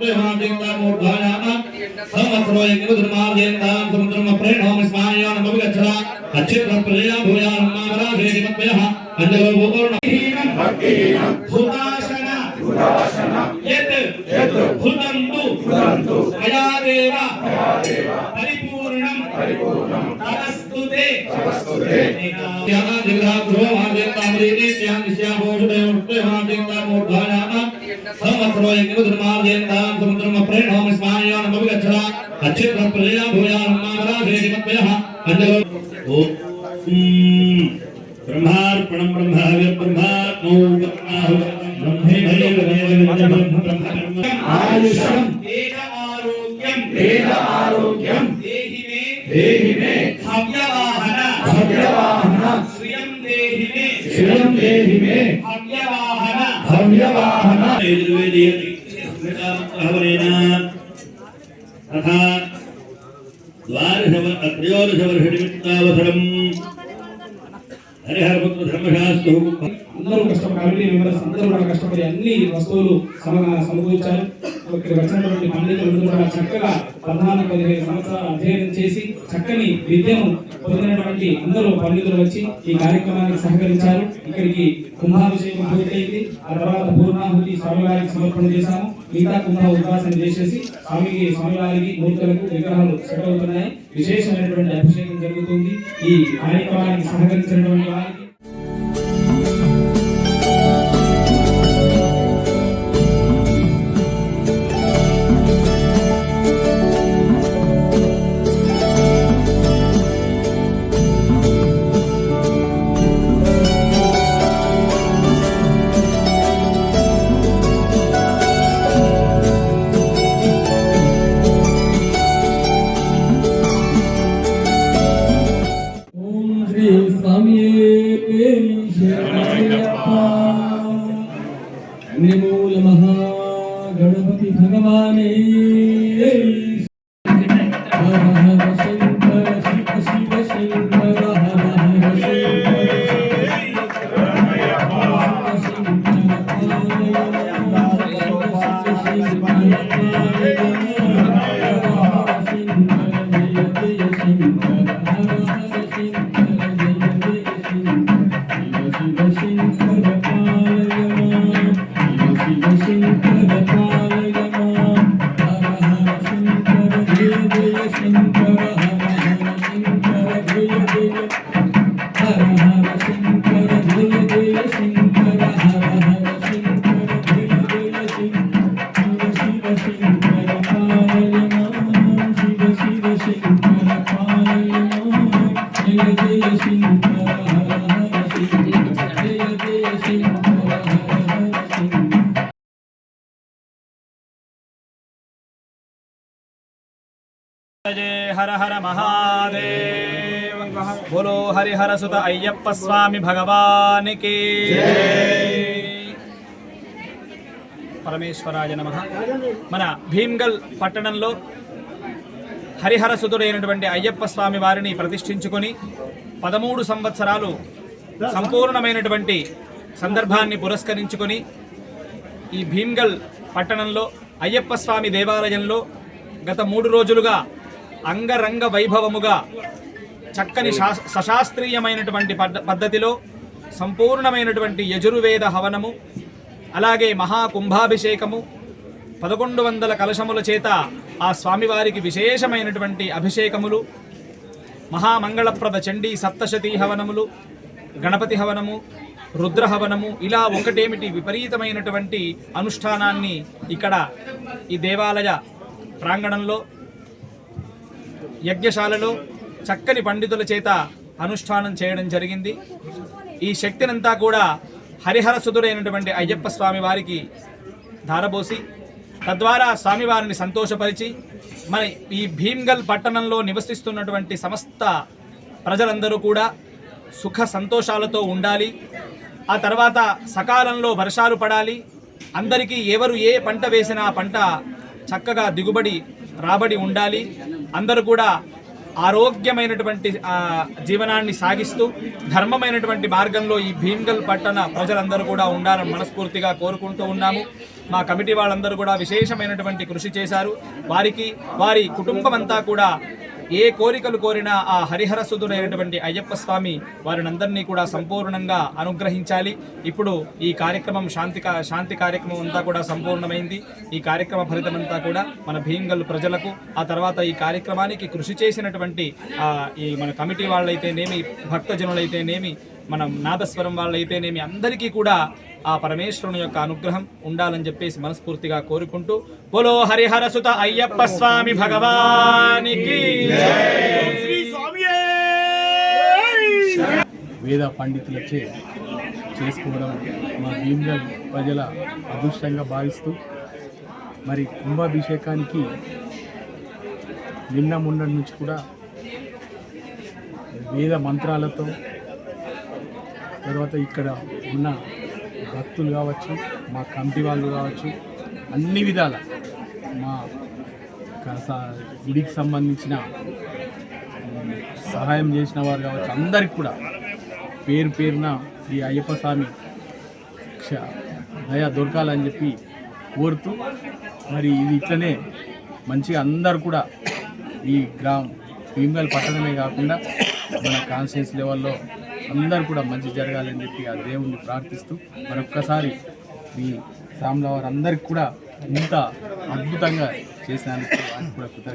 Jangan ब्रह्मार्पणं ब्रह्माविर्ब्रह्मात्मो आयुषं वेद आरोग्यं देहि मे हव्यवाहन श्रियं देहि मे हव्यवाहन तथा द्वादशवर्षनिमित्तावसरम् हरिहरपुत्र धर्मशास्त्रु అందరూ కష్టపడి మెంబర్స్ అందరూ కూడా కష్టపడి అన్ని వస్తువులు సమకూర్చారు. ఇక్కడ వచ్చినటువంటి పండితులందరూ కూడా చక్కగా 14-15 సంవత్సరాలు అధ్యయనం చేసి చక్కని విద్యను పొందినటువంటి అందరూ పండితులు వచ్చి ఈ కార్యక్రమానికి సహకరించారు. ఇక్కడికి కుంభాభిషేకం పూర్తయింది. ఆ తర్వాత పూర్ణాహుతి స్వామివారికి సమర్పణ చేశాము. మిగతా కుంభ ఉద్వాసన చేసేసి స్వామివారికి మూర్తులకు విగ్రహాలు సెట్ అవుతున్నాయి. విశేషమైనటువంటి అభిషేకం జరుగుతుంది. ఈ కార్యక్రమానికి సహకరించినటువంటి వారికి निर्मूल महागणपति भगवाने हर हर शंकर शिव शिव शंकर हर हर जय हर हर महादेव बोलो हरिहर सुत अय्यप्प स्वामी भगवान की परमेश्वराय नमः। मन भीमगल पट्टणंलो हरिहर सुतुडैनटुवंटि अय्यप्प स्वामी वारिनि प्रतिष्ठिंचुकोनि 13 संवत्सरालु संपूर्णమైనటువంటి సందర్భాన్ని పురస్కరించుకొని ఈ భీమ్గల్ పట్టణంలో అయ్యప్ప స్వామి దేవాలయంలో గత 3 రోజులుగా అంగరంగ వైభవముగా చక్కని సశాస్త్రీయమైనటువంటి పద్ధతిలో సంపూర్ణమైనటువంటి యజుర్వేద హవనము అలాగే మహాకుంభాభిషేకము 1100 కలశముల చేత ఆ స్వామివారికి విశేషమైనటువంటి అభిషేకములు మహామంగళప్రద చండీ సప్తశతీ హవనములు గణపతి హవనము రుద్ర హవనము ఇలా ఒకటేమిటి విపరీతమైనటువంటి అనుష్ఠానాన్ని ఇక్కడ ఈ దేవాలయ ప్రాంగణంలో యజ్ఞశాలలో చక్కని పండితుల చేత అనుష్ఠానం చేయడం జరిగింది। ఈ శక్తినంతా కూడా హరిహర సుదురైనటువంటి అయ్యప్ప స్వామి వారికి ధారబోసి తద్వారా స్వామివారిని సంతోషపరిచి మన ఈ భీమ్గల్ పట్టణంలో నివసిస్తున్నటువంటి సమస్త ప్రజలందరూ కూడా సుఖ సంతోషాలతో ఉండాలి। ఆ తర్వాత సకాలంలో వర్షాలు పడాలి। అందరికీ ఎవరు ఏ పంట వేసినా ఆ పంట చక్కగా దిగుబడి రాబడి ఉండాలి। అందరూ కూడా ఆరోగ్యమైనటువంటి జీవనాన్ని సాగిస్తూ ధర్మమైనటువంటి మార్గంలో ఈ భీమ్గల్ పట్టణ ప్రజలందరూ కూడా ఉండాలని మనస్ఫూర్తిగా కోరుకుంటూ ఉన్నాము। మా కమిటీ వాళ్ళందరూ కూడా విశేషమైనటువంటి కృషి చేశారు. వారికి వారి కుటుంబం అంతా కూడా ఏ కోరికలు కోరినా ఆ హరిహర సుధుడైనటువంటి అయ్యప్ప స్వామి వారినందరినీ కూడా సంపూర్ణంగా అనుగ్రహించాలి. ఇప్పుడు ఈ కార్యక్రమం శాంతి కార్యక్రమం అంతా కూడా సంపూర్ణమైంది. ఈ కార్యక్రమ ఫలితమంతా కూడా మన భీంగల్ ప్రజలకు, ఆ తర్వాత ఈ కార్యక్రమానికి కృషి చేసినటువంటి ఈ మన కమిటీ వాళ్ళైతేనేమి, భక్తజనులైతేనేమి, మనం నాదస్వరం వాళ్ళైతేనేమి అందరికీ కూడా ఆ పరమేశ్వరుని యొక్క అనుగ్రహం ఉండాలని చెప్పేసి మనస్ఫూర్తిగా కోరుకుంటూ బోలో హరిహర సుత అయ్యప్ప స్వామి భగవానికి శ్రీ స్వామియే. వేద పండితులచే చేసుకోవడం మా భీమ్గల్ ప్రజల అదృష్టంగా భావిస్తూ మరి కుంభాభిషేకానికి నిన్న మొన్నటి నుంచి కూడా వేద మంత్రాలతో తర్వాత ఇక్కడ ఉన్న భక్తులు కావచ్చు, మా కమిటీ వాళ్ళు కావచ్చు, అన్ని విధాల మా గుడికి సంబంధించిన సహాయం చేసిన వారు కావచ్చు, అందరికి కూడా పేరు పేరున ఈ అయ్యప్ప స్వామి దయ దొరకాలని చెప్పి కోరుతూ మరి ఇది ఇట్లనే మంచిగా అందరు కూడా ఈ భీమ్గల్ పట్టణమే కాకుండా మన కాన్షియస్ లెవెల్లో అందరూ కూడా మంచి జరగాలని చెప్పి ఆ దేవుణ్ణి ప్రార్థిస్తూ మరొక్కసారి ఈ సామ్ల వారు అందరికి కూడా ఇంత అద్భుతంగా చేసినందుకు కూడా